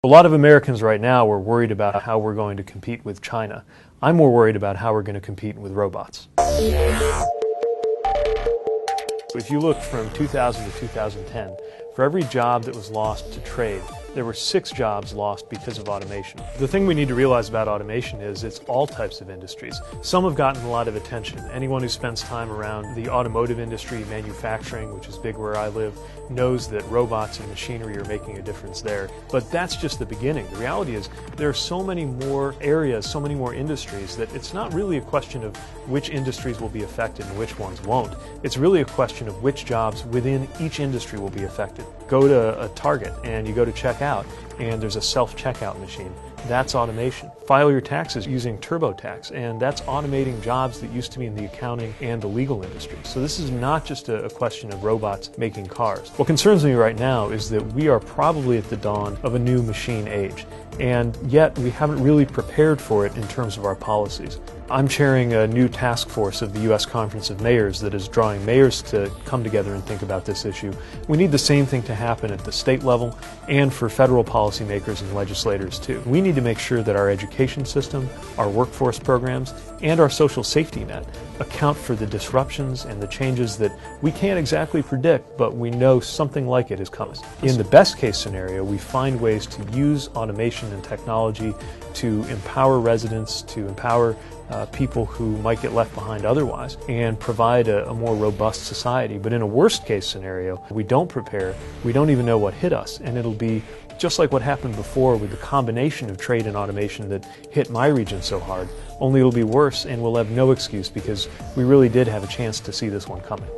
A lot of Americans right now are worried about how we're going to compete with China. I'm more worried about how we're going to compete with robots. If you look from 2000 to 2010, for every job that was lost to trade, there were 6 jobs lost because of automation. The thing we need to realize about automation is it's all types of industries. Some have gotten a lot of attention. Anyone who spends time around the automotive industry, manufacturing, which is big where I live, knows that robots and machinery are making a difference there. But that's just the beginning. The reality is there are so many more areas, so many more industries that it's not really a question of which industries will be affected and which ones won't. It's really a question of which jobs within each industry will be affected. Go to a Target and you go to check out and there's a self-checkout machine. That's automation. File your taxes using TurboTax, and that's automating jobs that used to be in the accounting and the legal industry. So this is not just a question of robots making cars. What concerns me right now is that we are probably at the dawn of a new machine age, and yet we haven't really prepared for it in terms of our policies. I'm chairing a new task force of the U.S. Conference of Mayors that is drawing mayors to come together and think about this issue. We need the same thing to happen at the state level and for federal policymakers and legislators too. We need to make sure that our education system, our workforce programs, and our social safety net account for the disruptions and the changes that we can't exactly predict, but we know something like it is coming. In the best case scenario, we find ways to use automation and technology to empower residents, to empower people who might get left behind otherwise, and provide a more robust society. But in a worst case scenario, we don't prepare, we don't even know what hit us, and it'll be just like what happened before with the combination of trade and automation that hit my region so hard, only it'll be worse and we'll have no excuse because we really did have a chance to see this one coming.